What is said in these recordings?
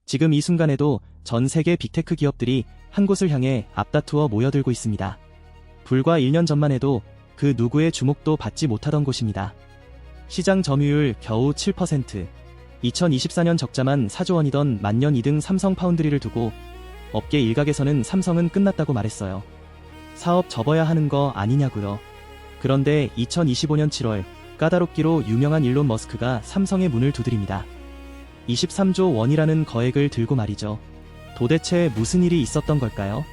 지금 이 순간에도 전 세계 빅테크 기업들이 한 곳을 향해 앞다투어 모여들고 있습니다. 불과 1년 전만 해도 그 누구의 주목도 받지 못하던 곳입니다. 시장 점유율 겨우 7%, 2024년 적자만 4조 원이던 만년 2등 삼성 파운드리를 두고 업계 일각에서는 삼성은 끝났다고 말했어요. 사업 접어야 하는 거 아니냐고요. 그런데 2025년 7월 까다롭기로 유명한 일론 머스크가 삼성의 문을 두드립니다. 23조 원이라는 거액을 들고 말이죠. 도대체 무슨 일이 있었던 걸까요?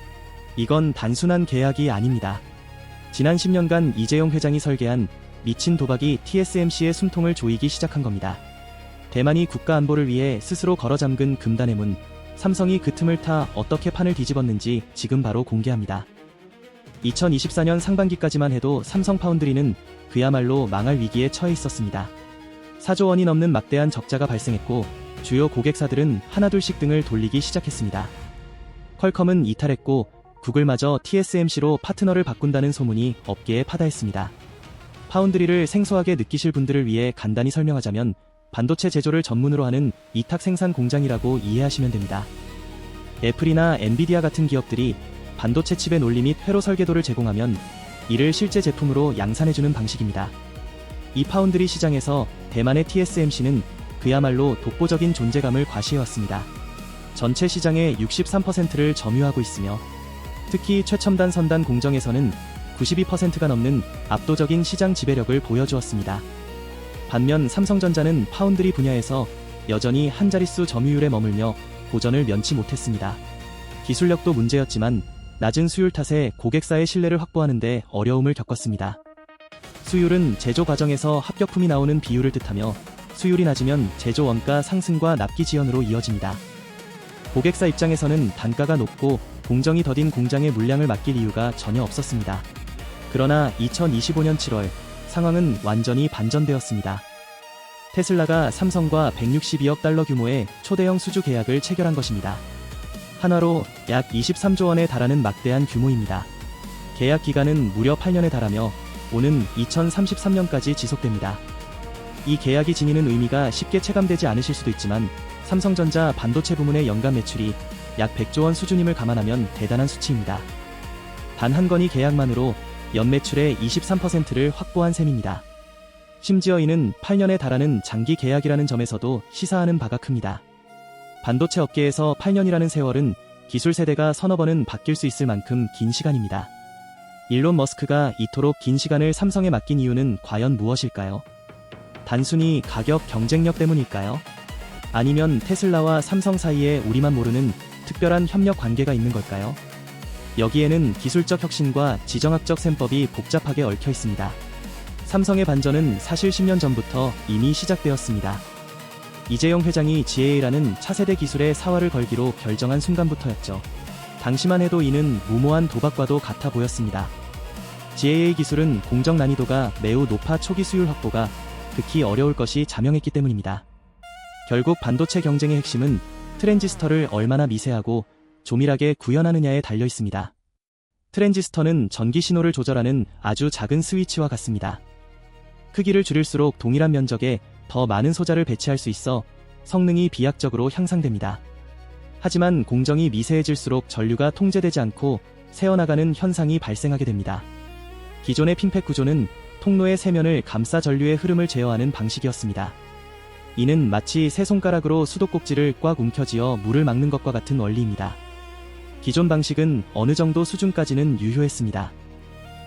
이건 단순한 계약이 아닙니다. 지난 10년간 이재용 회장이 설계한 미친 도박이 TSMC의 숨통을 조이기 시작한 겁니다. 대만이 국가 안보를 위해 스스로 걸어 잠근 금단의 문, 삼성이 그 틈을 타 어떻게 판을 뒤집었는지 지금 바로 공개합니다. 2024년 상반기까지만 해도 삼성 파운드리는 그야말로 망할 위기에 처해 있었습니다. 4조 원이 넘는 막대한 적자가 발생했고 주요 고객사들은 하나둘씩 등을 돌리기 시작했습니다. 퀄컴은 이탈했고 구글마저 TSMC로 파트너를 바꾼다는 소문이 업계에 파다했습니다. 파운드리를 생소하게 느끼실 분들을 위해 간단히 설명하자면 반도체 제조를 전문으로 하는 위탁 생산 공장이라고 이해하시면 됩니다. 애플이나 엔비디아 같은 기업들이 반도체 칩의 논리 및 회로 설계도를 제공하면 이를 실제 제품으로 양산해주는 방식입니다. 이 파운드리 시장에서 대만의 TSMC는 그야말로 독보적인 존재감을 과시해왔습니다. 전체 시장의 63%를 점유하고 있으며 특히 최첨단 선단 공정에서는 92%가 넘는 압도적인 시장 지배력을 보여주었습니다. 반면 삼성전자는 파운드리 분야에서 여전히 한 자릿수 점유율에 머물며 고전을 면치 못했습니다. 기술력도 문제였지만 낮은 수율 탓에 고객사의 신뢰를 확보하는 데 어려움을 겪었습니다. 수율은 제조 과정에서 합격품이 나오는 비율을 뜻하며 수율이 낮으면 제조 원가 상승과 납기 지연으로 이어집니다. 고객사 입장에서는 단가가 높고 공정이 더딘 공장의 물량을 맡길 이유가 전혀 없었습니다. 그러나 2025년 7월 상황은 완전히 반전되었습니다. 테슬라가 삼성과 162억 달러 규모의 초대형 수주 계약을 체결한 것입니다. 한화로 약 23조 원에 달하는 막대한 규모입니다. 계약 기간은 무려 8년에 달하며 오는 2033년까지 지속됩니다. 이 계약이 지니는 의미가 쉽게 체감되지 않으실 수도 있지만 삼성전자 반도체 부문의 연간 매출이 약 100조 원 수준임을 감안하면 대단한 수치입니다. 단 한 건의 계약만으로 연매출의 23%를 확보한 셈입니다. 심지어 이는 8년에 달하는 장기 계약이라는 점에서도 시사하는 바가 큽니다. 반도체 업계에서 8년이라는 세월은 기술 세대가 서너 번은 바뀔 수 있을 만큼 긴 시간입니다. 일론 머스크가 이토록 긴 시간을 삼성에 맡긴 이유는 과연 무엇일까요? 단순히 가격 경쟁력 때문일까요? 아니면 테슬라와 삼성 사이에 우리만 모르는 특별한 협력 관계가 있는 걸까요? 여기에는 기술적 혁신과 지정학적 셈법이 복잡하게 얽혀 있습니다. 삼성의 반전은 사실 10년 전부터 이미 시작되었습니다. 이재용 회장이 GAA라는 차세대 기술의 사활을 걸기로 결정한 순간부터였죠. 당시만 해도 이는 무모한 도박과도 같아 보였습니다. GAA 기술은 공정 난이도가 매우 높아 초기 수율 확보가 극히 어려울 것이 자명했기 때문입니다. 결국 반도체 경쟁의 핵심은 트랜지스터를 얼마나 미세하고 조밀하게 구현하느냐에 달려 있습니다. 트랜지스터는 전기 신호를 조절하는 아주 작은 스위치와 같습니다. 크기를 줄일수록 동일한 면적에 더 많은 소자를 배치할 수 있어 성능이 비약적으로 향상됩니다. 하지만 공정이 미세해질수록 전류가 통제되지 않고 새어나가는 현상이 발생하게 됩니다. 기존의 핀팩 구조는 통로의 세면을 감싸 전류의 흐름을 제어하는 방식이었습니다. 이는 마치 세 손가락으로 수도꼭지를 꽉 움켜쥐어 물을 막는 것과 같은 원리입니다. 기존 방식은 어느 정도 수준까지는 유효했습니다.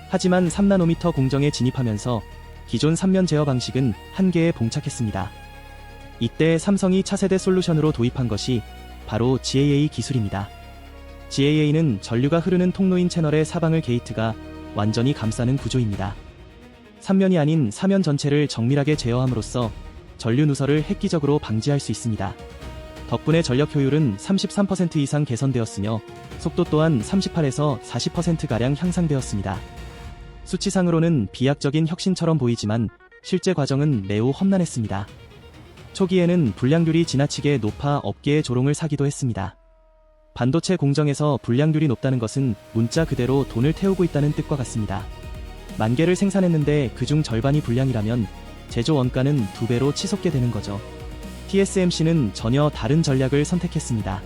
하지만 3나노미터 공정에 진입하면서 기존 3면 제어 방식은 한계에 봉착했습니다. 이때 삼성이 차세대 솔루션으로 도입한 것이 바로 GAA 기술입니다. GAA는 전류가 흐르는 통로인 채널의 사방을 게이트가 완전히 감싸는 구조입니다. 3면이 아닌 4면 전체를 정밀하게 제어함으로써 전류 누설을 획기적으로 방지할 수 있습니다. 덕분에 전력 효율은 33% 이상 개선되었으며 속도 또한 38에서 40%가량 향상되었습니다. 수치상으로는 비약적인 혁신처럼 보이지만 실제 과정은 매우 험난했습니다. 초기에는 불량률이 지나치게 높아 업계의 조롱을 사기도 했습니다. 반도체 공정에서 불량률이 높다는 것은 문자 그대로 돈을 태우고 있다는 뜻과 같습니다. 10,000개를 생산했는데 그중 절반이 불량이라면 제조 원가는 2배로 치솟게 되는 거죠. TSMC는 전혀 다른 전략을 선택했습니다.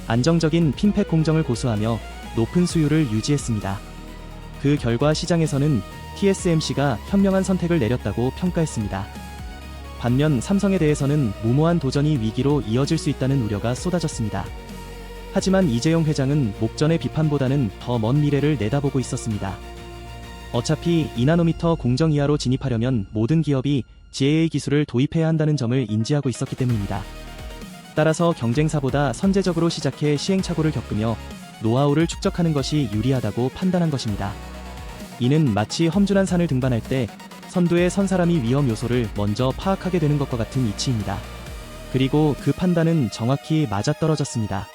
안정적인 핀팩 공정을 고수하며 높은 수율을 유지했습니다. 그 결과 시장에서는 TSMC가 현명한 선택을 내렸다고 평가했습니다. 반면 삼성에 대해서는 무모한 도전이 위기로 이어질 수 있다는 우려가 쏟아졌습니다. 하지만 이재용 회장은 목전의 비판보다는 더 먼 미래를 내다보고 있었습니다. 어차피 2나노미터 공정 이하로 진입하려면 모든 기업이 GAA 기술을 도입해야 한다는 점을 인지하고 있었기 때문입니다. 따라서 경쟁사보다 선제적으로 시작해 시행착오를 겪으며 노하우를 축적하는 것이 유리하다고 판단한 것입니다. 이는 마치 험준한 산을 등반할 때 선두에 선 사람이 위험 요소를 먼저 파악하게 되는 것과 같은 이치입니다. 그리고 그 판단은 정확히 맞아떨어졌습니다.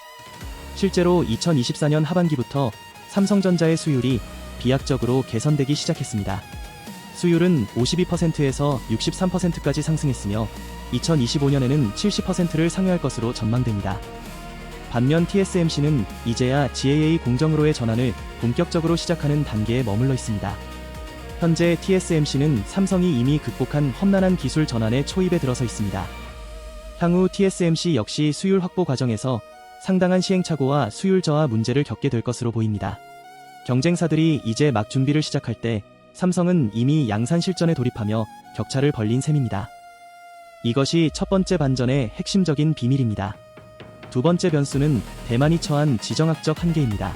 실제로 2024년 하반기부터 삼성전자의 수율이 비약적으로 개선되기 시작했습니다. 수율은 52%에서 63%까지 상승했으며 2025년에는 70%를 상회할 것으로 전망됩니다. 반면 TSMC는 이제야 GAA 공정으로의 전환을 본격적으로 시작하는 단계에 머물러 있습니다. 현재 TSMC는 삼성이 이미 극복한 험난한 기술 전환의 초입에 들어서 있습니다. 향후 TSMC 역시 수율 확보 과정에서 상당한 시행착오와 수율 저하 문제를 겪게 될 것으로 보입니다. 경쟁사들이 이제 막 준비를 시작할 때 삼성은 이미 양산 실전에 돌입하며 격차를 벌린 셈입니다. 이것이 첫 번째 반전의 핵심적인 비밀입니다. 두 번째 변수는 대만이 처한 지정학적 한계입니다.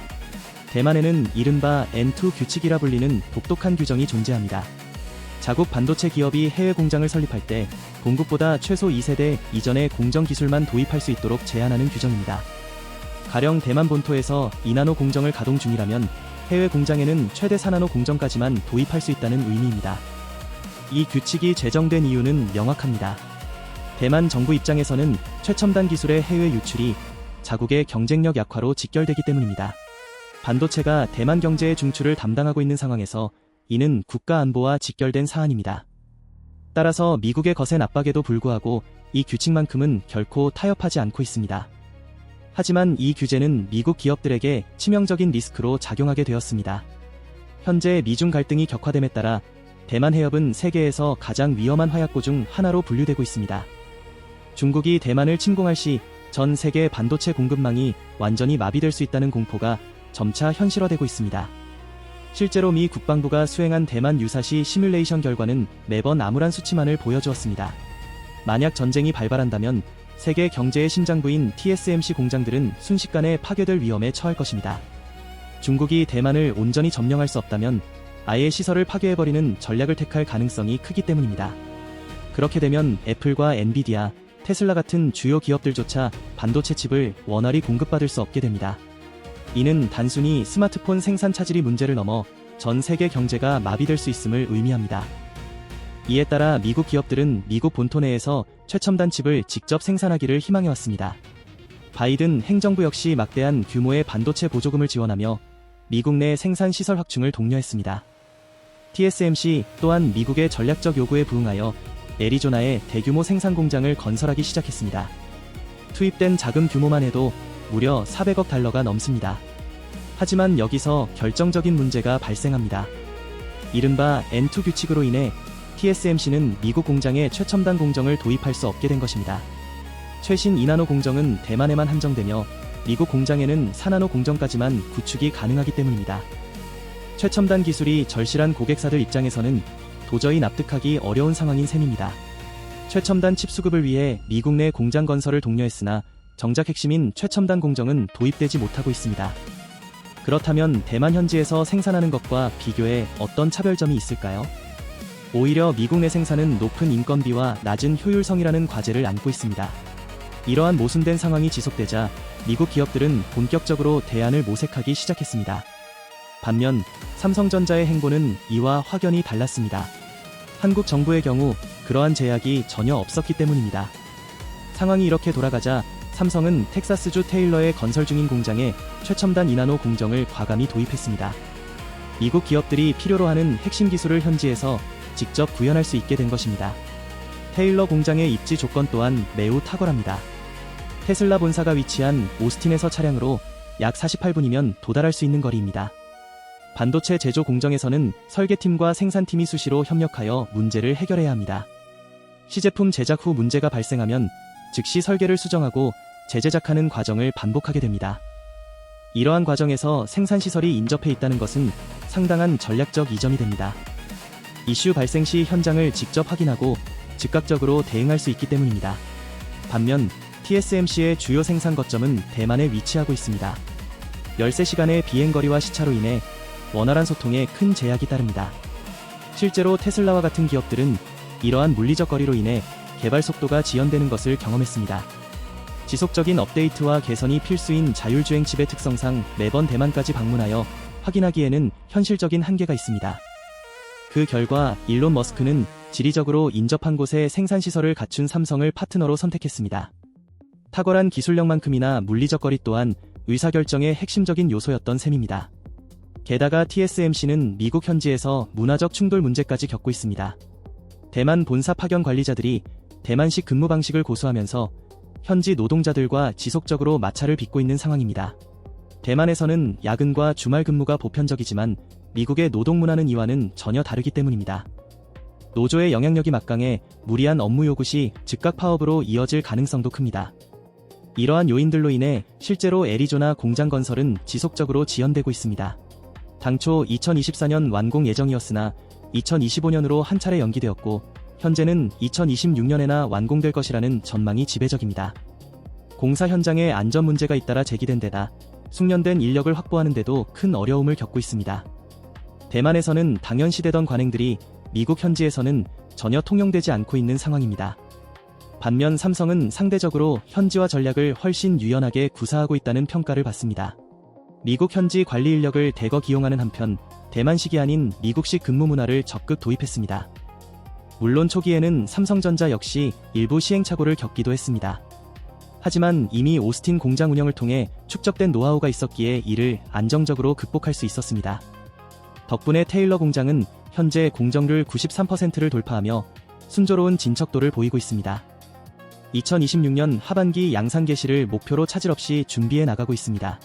대만에는 이른바 N2 규칙이라 불리는 독특한 규정이 존재합니다. 자국 반도체 기업이 해외 공장을 설립할 때 공급보다 최소 2세대 이전의 공정 기술만 도입할 수 있도록 제한하는 규정입니다. 가령 대만 본토에서 2나노 공정을 가동 중이라면 해외 공장에는 최대 4나노 공정까지만 도입할 수 있다는 의미입니다. 이 규칙이 제정된 이유는 명확합니다. 대만 정부 입장에서는 최첨단 기술의 해외 유출이 자국의 경쟁력 약화로 직결되기 때문입니다. 반도체가 대만 경제의 중추를 담당하고 있는 상황에서 이는 국가 안보와 직결된 사안입니다. 따라서 미국의 거센 압박에도 불구하고 이 규칙만큼은 결코 타협하지 않고 있습니다. 하지만 이 규제는 미국 기업들에게 치명적인 리스크로 작용하게 되었습니다. 현재 미중 갈등이 격화됨에 따라 대만 해협은 세계에서 가장 위험한 화약고 중 하나로 분류되고 있습니다. 중국이 대만을 침공할 시 전 세계 반도체 공급망이 완전히 마비될 수 있다는 공포가 점차 현실화되고 있습니다. 실제로 미 국방부가 수행한 대만 유사시 시뮬레이션 결과는 매번 암울한 수치만을 보여주었습니다. 만약 전쟁이 발발한다면 세계 경제의 심장부인 TSMC 공장들은 순식간에 파괴될 위험에 처할 것입니다. 중국이 대만을 온전히 점령할 수 없다면 아예 시설을 파괴해버리는 전략을 택할 가능성이 크기 때문입니다. 그렇게 되면 애플과 엔비디아, 테슬라 같은 주요 기업들조차 반도체 칩을 원활히 공급받을 수 없게 됩니다. 이는 단순히 스마트폰 생산 차질이 문제를 넘어 전 세계 경제가 마비될 수 있음을 의미합니다. 이에 따라 미국 기업들은 미국 본토 내에서 최첨단 칩을 직접 생산하기를 희망해왔습니다. 바이든 행정부 역시 막대한 규모의 반도체 보조금을 지원하며 미국 내 생산 시설 확충을 독려했습니다. TSMC 또한 미국의 전략적 요구에 부응하여 애리조나에 대규모 생산 공장을 건설하기 시작했습니다. 투입된 자금 규모만 해도 무려 400억 달러가 넘습니다. 하지만 여기서 결정적인 문제가 발생합니다. 이른바 N2 규칙으로 인해 TSMC는 미국 공장에 최첨단 공정을 도입할 수 없게 된 것입니다. 최신 2나노 공정은 대만에만 한정되며 미국 공장에는 4나노 공정까지만 구축이 가능하기 때문입니다. 최첨단 기술이 절실한 고객사들 입장에서는 도저히 납득하기 어려운 상황인 셈입니다. 최첨단 칩 수급을 위해 미국 내 공장 건설을 독려했으나 정작 핵심인 최첨단 공정은 도입되지 못하고 있습니다. 그렇다면 대만 현지에서 생산하는 것과 비교해 어떤 차별점이 있을까요? 오히려 미국 내 생산은 높은 인건비와 낮은 효율성이라는 과제를 안고 있습니다. 이러한 모순된 상황이 지속되자 미국 기업들은 본격적으로 대안을 모색하기 시작했습니다. 반면 삼성전자의 행보는 이와 확연히 달랐습니다. 한국 정부의 경우 그러한 제약이 전혀 없었기 때문입니다. 상황이 이렇게 돌아가자 삼성은 텍사스주 테일러의 건설 중인 공장에 최첨단 2나노 공정을 과감히 도입했습니다. 미국 기업들이 필요로 하는 핵심 기술을 현지에서 직접 구현할 수 있게 된 것입니다. 테일러 공장의 입지 조건 또한 매우 탁월합니다. 테슬라 본사가 위치한 오스틴에서 차량으로 약 48분이면 도달할 수 있는 거리입니다. 반도체 제조 공정에서는 설계팀과 생산팀이 수시로 협력하여 문제를 해결해야 합니다. 시제품 제작 후 문제가 발생하면 즉시 설계를 수정하고 재제작하는 과정을 반복하게 됩니다. 이러한 과정에서 생산시설이 인접해 있다는 것은 상당한 전략적 이점이 됩니다. 이슈 발생 시 현장을 직접 확인하고 즉각적으로 대응할 수 있기 때문입니다. 반면 TSMC의 주요 생산 거점은 대만에 위치하고 있습니다. 13시간의 비행거리와 시차로 인해 원활한 소통에 큰 제약이 따릅니다. 실제로 테슬라와 같은 기업들은 이러한 물리적 거리로 인해 개발 속도가 지연되는 것을 경험했습니다. 지속적인 업데이트와 개선이 필수인 자율주행 칩의 특성상 매번 대만까지 방문하여 확인하기에는 현실적인 한계가 있습니다. 그 결과 일론 머스크는 지리적으로 인접한 곳에 생산시설을 갖춘 삼성을 파트너로 선택했습니다. 탁월한 기술력만큼이나 물리적 거리 또한 의사결정의 핵심적인 요소였던 셈입니다. 게다가 TSMC는 미국 현지에서 문화적 충돌 문제까지 겪고 있습니다. 대만 본사 파견 관리자들이 대만식 근무 방식을 고수하면서 현지 노동자들과 지속적으로 마찰을 빚고 있는 상황입니다. 대만에서는 야근과 주말 근무가 보편적이지만 미국의 노동 문화는 이와는 전혀 다르기 때문입니다. 노조의 영향력이 막강해 무리한 업무 요구 시 즉각 파업으로 이어질 가능성도 큽니다. 이러한 요인들로 인해 실제로 애리조나 공장 건설은 지속적으로 지연되고 있습니다. 당초 2024년 완공 예정이었으나 2025년으로 한 차례 연기되었고 현재는 2026년에나 완공될 것이라는 전망이 지배적입니다. 공사 현장에 안전 문제가 잇따라 제기된 데다 숙련된 인력을 확보하는 데도 큰 어려움을 겪고 있습니다. 대만에서는 당연시되던 관행들이 미국 현지에서는 전혀 통용되지 않고 있는 상황입니다. 반면 삼성은 상대적으로 현지화 전략을 훨씬 유연하게 구사하고 있다는 평가를 받습니다. 미국 현지 관리 인력을 대거 기용하는 한편 대만식이 아닌 미국식 근무 문화를 적극 도입했습니다. 물론 초기에는 삼성전자 역시 일부 시행착오를 겪기도 했습니다. 하지만 이미 오스틴 공장 운영을 통해 축적된 노하우가 있었기에 이를 안정적으로 극복할 수 있었습니다. 덕분에 테일러 공장은 현재 공정률 93%를 돌파하며 순조로운 진척도를 보이고 있습니다. 2026년 하반기 양산 개시를 목표로 차질 없이 준비해 나가고 있습니다.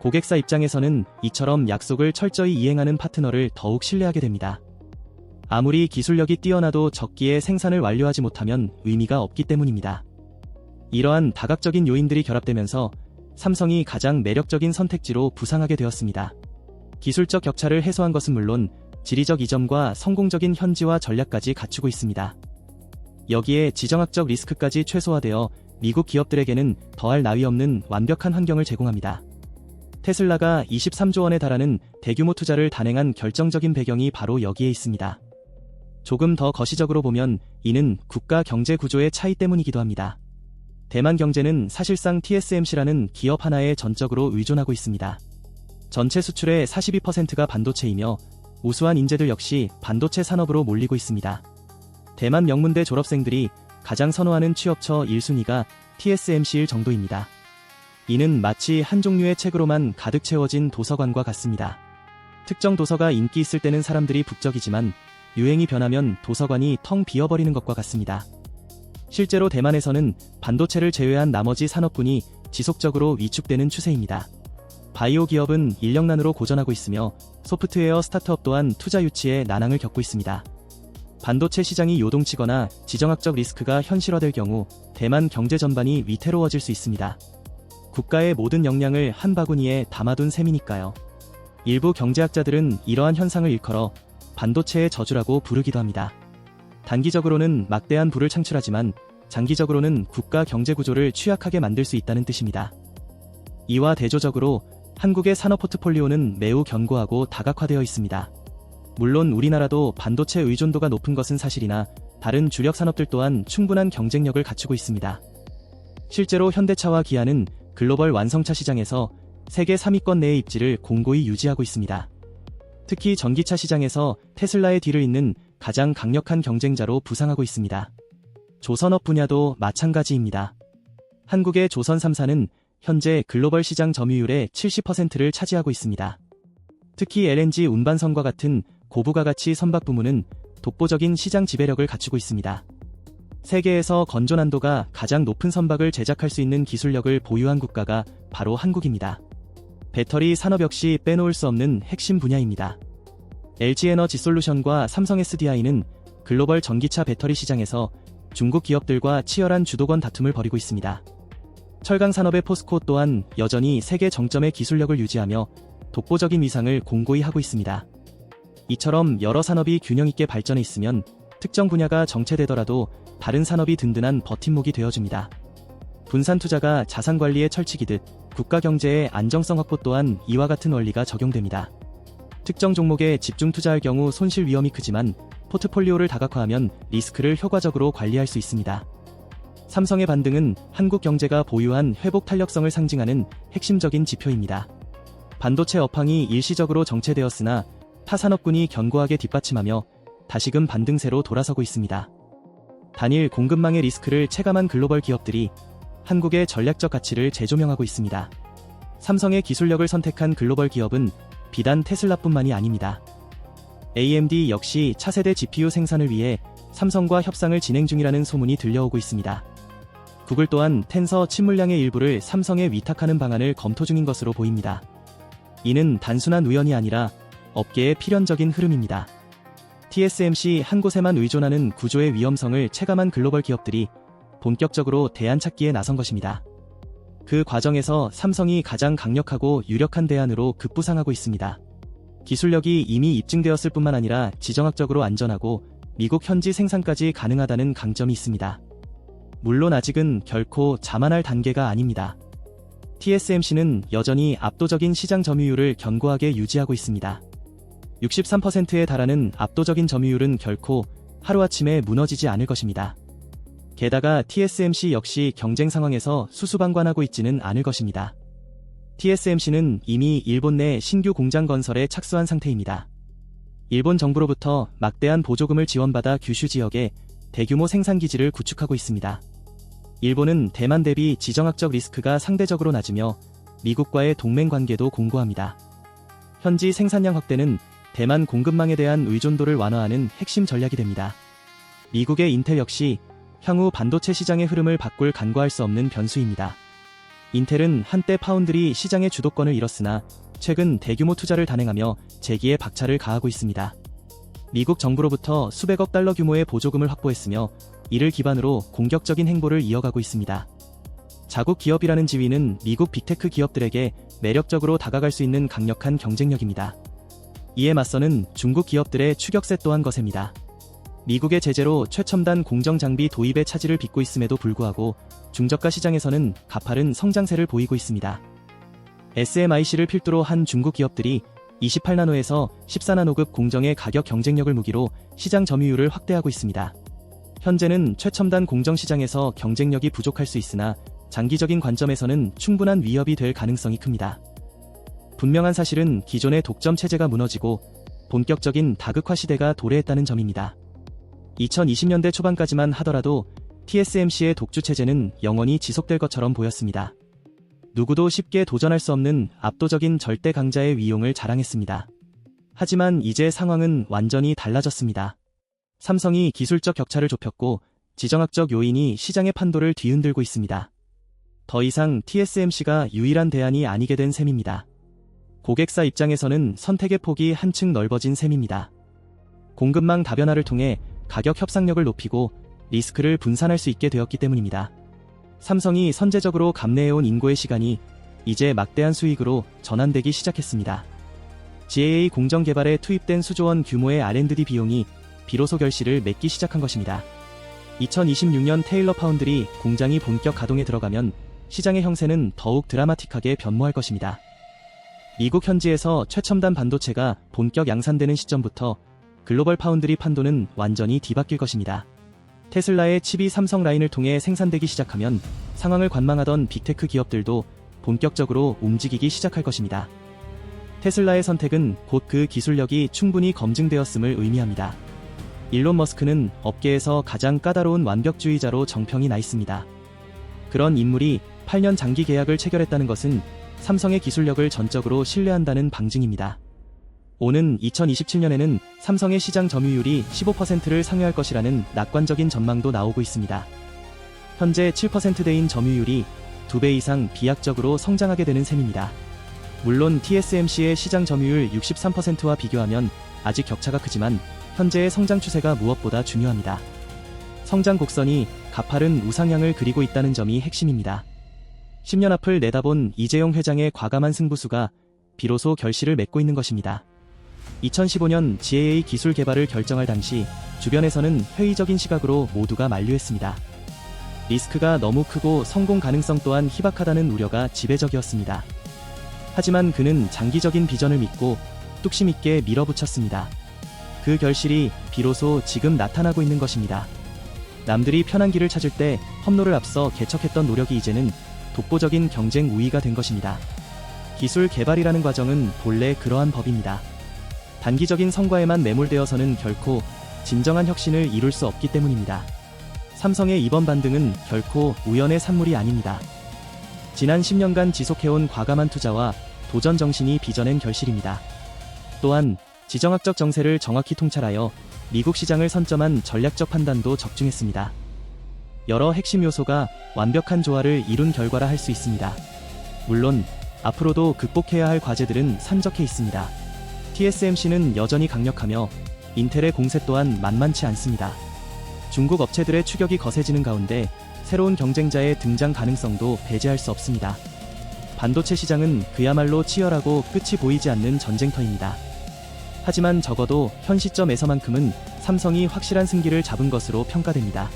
고객사 입장에서는 이처럼 약속을 철저히 이행하는 파트너를 더욱 신뢰하게 됩니다. 아무리 기술력이 뛰어나도 적기에 생산을 완료하지 못하면 의미가 없기 때문입니다. 이러한 다각적인 요인들이 결합되면서 삼성이 가장 매력적인 선택지로 부상하게 되었습니다. 기술적 격차를 해소한 것은 물론 지리적 이점과 성공적인 현지화 전략까지 갖추고 있습니다. 여기에 지정학적 리스크까지 최소화되어 미국 기업들에게는 더할 나위 없는 완벽한 환경을 제공합니다. 테슬라가 23조 원에 달하는 대규모 투자를 단행한 결정적인 배경이 바로 여기에 있습니다. 조금 더 거시적으로 보면 이는 국가 경제 구조의 차이 때문이기도 합니다. 대만 경제는 사실상 TSMC라는 기업 하나에 전적으로 의존하고 있습니다. 전체 수출의 42%가 반도체이며 우수한 인재들 역시 반도체 산업으로 몰리고 있습니다. 대만 명문대 졸업생들이 가장 선호하는 취업처 1순위가 TSMC일 정도입니다. 이는 마치 한 종류의 책으로만 가득 채워진 도서관과 같습니다. 특정 도서가 인기 있을 때는 사람들이 북적이지만 유행이 변하면 도서관이 텅 비어버리는 것과 같습니다. 실제로 대만에서는 반도체를 제외한 나머지 산업군이 지속적으로 위축되는 추세입니다. 바이오 기업은 인력난으로 고전하고 있으며 소프트웨어 스타트업 또한 투자 유치에 난항을 겪고 있습니다. 반도체 시장이 요동치거나 지정학적 리스크가 현실화될 경우 대만 경제 전반이 위태로워질 수 있습니다. 국가의 모든 역량을 한 바구니에 담아둔 셈이니까요. 일부 경제학자들은 이러한 현상을 일컬어 반도체의 저주라고 부르기도 합니다. 단기적으로는 막대한 부를 창출하지만 장기적으로는 국가 경제 구조를 취약하게 만들 수 있다는 뜻입니다. 이와 대조적으로 한국의 산업 포트폴리오는 매우 견고하고 다각화되어 있습니다. 물론 우리나라도 반도체 의존도가 높은 것은 사실이나 다른 주력 산업들 또한 충분한 경쟁력을 갖추고 있습니다. 실제로 현대차와 기아는 글로벌 완성차 시장에서 세계 3위권 내의 입지를 공고히 유지하고 있습니다. 특히 전기차 시장에서 테슬라의 뒤를 잇는 가장 강력한 경쟁자로 부상하고 있습니다. 조선업 분야도 마찬가지입니다. 한국의 조선 3사는 현재 글로벌 시장 점유율의 70%를 차지하고 있습니다. 특히 LNG 운반선과 같은 고부가가치 선박 부문은 독보적인 시장 지배력을 갖추고 있습니다. 세계에서 건조 난도가 가장 높은 선박을 제작할 수 있는 기술력을 보유한 국가가 바로 한국입니다. 배터리 산업 역시 빼놓을 수 없는 핵심 분야입니다. LG에너지솔루션과 삼성 SDI는 글로벌 전기차 배터리 시장에서 중국 기업들과 치열한 주도권 다툼을 벌이고 있습니다. 철강 산업의 포스코 또한 여전히 세계 정점의 기술력을 유지하며 독보적인 위상을 공고히 하고 있습니다. 이처럼 여러 산업이 균형 있게 발전해 있으면 특정 분야가 정체되더라도 다른 산업이 든든한 버팀목이 되어줍니다. 분산 투자가 자산 관리에 철칙이듯 국가 경제의 안정성 확보 또한 이와 같은 원리가 적용됩니다. 특정 종목에 집중 투자할 경우 손실 위험이 크지만 포트폴리오를 다각화하면 리스크를 효과적으로 관리할 수 있습니다. 삼성의 반등은 한국 경제가 보유한 회복 탄력성을 상징하는 핵심적인 지표입니다. 반도체 업황이 일시적으로 정체되었으나 타 산업군이 견고하게 뒷받침하며 다시금 반등세로 돌아서고 있습니다. 단일 공급망의 리스크를 체감한 글로벌 기업들이 한국의 전략적 가치를 재조명하고 있습니다. 삼성의 기술력을 선택한 글로벌 기업은 비단 테슬라뿐만이 아닙니다. AMD 역시 차세대 GPU 생산을 위해 삼성과 협상을 진행 중이라는 소문이 들려오고 있습니다. 구글 또한 텐서 침물량의 일부를 삼성에 위탁하는 방안을 검토 중인 것으로 보입니다. 이는 단순한 우연이 아니라 업계의 필연적인 흐름입니다. TSMC 한 곳에만 의존하는 구조의 위험성을 체감한 글로벌 기업들이 본격적으로 대안 찾기에 나선 것입니다. 그 과정에서 삼성이 가장 강력하고 유력한 대안으로 급부상하고 있습니다. 기술력이 이미 입증되었을 뿐만 아니라 지정학적으로 안전하고 미국 현지 생산까지 가능하다는 강점이 있습니다. 물론 아직은 결코 자만할 단계가 아닙니다. TSMC는 여전히 압도적인 시장 점유율을 견고하게 유지하고 있습니다. 63%에 달하는 압도적인 점유율은 결코 하루아침에 무너지지 않을 것입니다. 게다가 TSMC 역시 경쟁 상황에서 수수방관하고 있지는 않을 것입니다. TSMC는 이미 일본 내 신규 공장 건설에 착수한 상태입니다. 일본 정부로부터 막대한 보조금을 지원받아 규슈 지역에 대규모 생산기지를 구축하고 있습니다. 일본은 대만 대비 지정학적 리스크가 상대적으로 낮으며 미국과의 동맹 관계도 공고합니다. 현지 생산량 확대는 대만 공급망에 대한 의존도를 완화하는 핵심 전략이 됩니다. 미국의 인텔 역시 향후 반도체 시장의 흐름을 바꿀 간과할 수 없는 변수입니다. 인텔은 한때 파운드리 시장의 주도권을 잃었으나 최근 대규모 투자를 단행하며 재기에 박차를 가하고 있습니다. 미국 정부로부터 수백억 달러 규모의 보조금을 확보했으며 이를 기반으로 공격적인 행보를 이어가고 있습니다. 자국 기업이라는 지위는 미국 빅테크 기업들에게 매력적으로 다가갈 수 있는 강력한 경쟁력입니다. 이에 맞서는 중국 기업들의 추격세 또한 거셉니다. 미국의 제재로 최첨단 공정 장비 도입의 차질을 빚고 있음에도 불구하고 중저가 시장에서는 가파른 성장세를 보이고 있습니다. SMIC를 필두로 한 중국 기업들이 28나노에서 14나노급 공정의 가격 경쟁력을 무기로 시장 점유율을 확대하고 있습니다. 현재는 최첨단 공정 시장에서 경쟁력이 부족할 수 있으나 장기적인 관점에서는 충분한 위협이 될 가능성이 큽니다. 분명한 사실은 기존의 독점 체제가 무너지고 본격적인 다극화 시대가 도래했다는 점입니다. 2020년대 초반까지만 하더라도 TSMC의 독주 체제는 영원히 지속될 것처럼 보였습니다. 누구도 쉽게 도전할 수 없는 압도적인 절대 강자의 위용을 자랑했습니다. 하지만 이제 상황은 완전히 달라졌습니다. 삼성이 기술적 격차를 좁혔고 지정학적 요인이 시장의 판도를 뒤흔들고 있습니다. 더 이상 TSMC가 유일한 대안이 아니게 된 셈입니다. 고객사 입장에서는 선택의 폭이 한층 넓어진 셈입니다. 공급망 다변화를 통해 가격 협상력을 높이고 리스크를 분산할 수 있게 되었기 때문입니다. 삼성이 선제적으로 감내해온 인고의 시간이 이제 막대한 수익으로 전환되기 시작했습니다. GAA 공정 개발에 투입된 수조원 규모의 R&D 비용이 비로소 결실을 맺기 시작한 것입니다. 2026년 테일러 파운드리 공장이 본격 가동에 들어가면 시장의 형세는 더욱 드라마틱하게 변모할 것입니다. 미국 현지에서 최첨단 반도체가 본격 양산되는 시점부터 글로벌 파운드리 판도는 완전히 뒤바뀔 것입니다. 테슬라의 칩이 삼성 라인을 통해 생산되기 시작하면 상황을 관망하던 빅테크 기업들도 본격적으로 움직이기 시작할 것입니다. 테슬라의 선택은 곧 그 기술력이 충분히 검증되었음을 의미합니다. 일론 머스크는 업계에서 가장 까다로운 완벽주의자로 정평이 나 있습니다. 그런 인물이 8년 장기 계약을 체결했다는 것은 삼성의 기술력을 전적으로 신뢰한다는 방증입니다. 오는 2027년에는 삼성의 시장 점유율이 15%를 상회할 것이라는 낙관적인 전망도 나오고 있습니다. 현재 7%대인 점유율이 2배 이상 비약적으로 성장하게 되는 셈입니다. 물론 TSMC의 시장 점유율 63%와 비교하면 아직 격차가 크지만 현재의 성장 추세가 무엇보다 중요합니다. 성장 곡선이 가파른 우상향을 그리고 있다는 점이 핵심입니다. 10년 앞을 내다본 이재용 회장의 과감한 승부수가 비로소 결실을 맺고 있는 것입니다. 2015년 GAA 기술 개발을 결정할 당시 주변에서는 회의적인 시각으로 모두가 만류했습니다. 리스크가 너무 크고 성공 가능성 또한 희박하다는 우려가 지배적이었습니다. 하지만 그는 장기적인 비전을 믿고 뚝심 있게 밀어붙였습니다. 그 결실이 비로소 지금 나타나고 있는 것입니다. 남들이 편한 길을 찾을 때 험로를 앞서 개척했던 노력이 이제는 독보적인 경쟁 우위가 된 것입니다. 기술 개발이라는 과정은 본래 그러한 법입니다. 단기적인 성과에만 매몰되어서는 결코 진정한 혁신을 이룰 수 없기 때문입니다. 삼성의 이번 반등은 결코 우연의 산물이 아닙니다. 지난 10년간 지속해온 과감한 투자와 도전 정신이 빚어낸 결실입니다. 또한 지정학적 정세를 정확히 통찰하여 미국 시장을 선점한 전략적 판단도 적중했습니다. 여러 핵심 요소가 완벽한 조화를 이룬 결과라 할 수 있습니다. 물론 앞으로도 극복해야 할 과제들은 산적해 있습니다. TSMC는 여전히 강력하며 인텔의 공세 또한 만만치 않습니다. 중국 업체들의 추격이 거세지는 가운데 새로운 경쟁자의 등장 가능성도 배제할 수 없습니다. 반도체 시장은 그야말로 치열하고 끝이 보이지 않는 전쟁터입니다. 하지만 적어도 현 시점에서만큼은 삼성이 확실한 승기를 잡은 것으로 평가됩니다.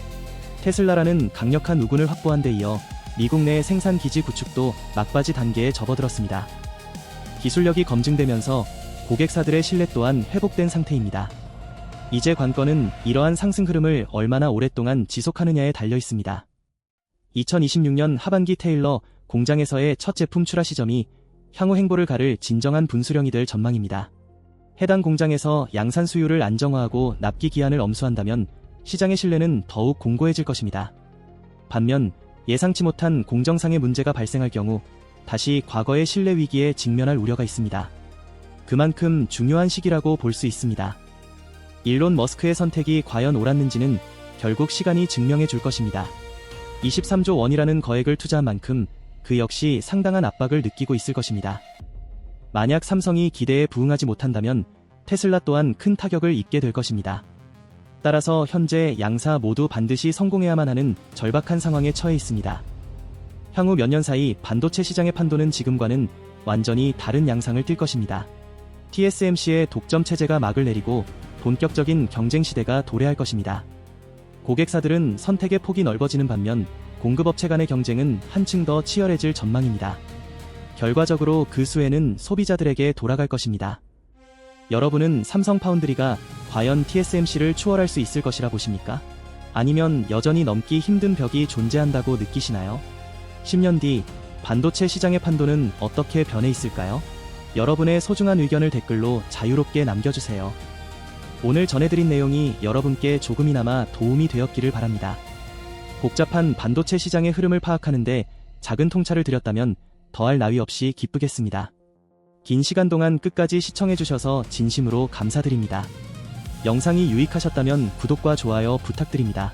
테슬라라는 강력한 우군을 확보한 데 이어 미국 내 생산 기지 구축도 막바지 단계에 접어들었습니다. 기술력이 검증되면서 고객사들의 신뢰 또한 회복된 상태입니다. 이제 관건은 이러한 상승 흐름을 얼마나 오랫동안 지속하느냐에 달려 있습니다. 2026년 하반기 테일러 공장에서의 첫 제품 출하 시점이 향후 행보를 가를 진정한 분수령이 될 전망입니다. 해당 공장에서 양산 수요를 안정화하고 납기 기한을 엄수한다면 시장의 신뢰는 더욱 공고해질 것입니다. 반면 예상치 못한 공정상의 문제가 발생할 경우 다시 과거의 신뢰 위기에 직면할 우려가 있습니다. 그만큼 중요한 시기라고 볼 수 있습니다. 일론 머스크의 선택이 과연 옳았는지는 결국 시간이 증명해 줄 것입니다. 23조 원이라는 거액을 투자한 만큼 그 역시 상당한 압박을 느끼고 있을 것입니다. 만약 삼성이 기대에 부응하지 못한다면 테슬라 또한 큰 타격을 입게 될 것입니다. 따라서 현재 양사 모두 반드시 성공해야만 하는 절박한 상황에 처해 있습니다. 향후 몇 년 사이 반도체 시장의 판도는 지금과는 완전히 다른 양상을 띌 것입니다. TSMC의 독점 체제가 막을 내리고 본격적인 경쟁 시대가 도래할 것입니다. 고객사들은 선택의 폭이 넓어지는 반면 공급업체 간의 경쟁은 한층 더 치열해질 전망입니다. 결과적으로 그 수혜는 소비자들에게 돌아갈 것입니다. 여러분은 삼성 파운드리가 과연 TSMC를 추월할 수 있을 것이라 보십니까? 아니면 여전히 넘기 힘든 벽이 존재한다고 느끼시나요? 10년 뒤 반도체 시장의 판도는 어떻게 변해 있을까요? 여러분의 소중한 의견을 댓글로 자유롭게 남겨주세요. 오늘 전해드린 내용이 여러분께 조금이나마 도움이 되었기를 바랍니다. 복잡한 반도체 시장의 흐름을 파악하는데 작은 통찰을 드렸다면 더할 나위 없이 기쁘겠습니다. 긴 시간 동안 끝까지 시청해주셔서 진심으로 감사드립니다. 영상이 유익하셨다면 구독과 좋아요 부탁드립니다.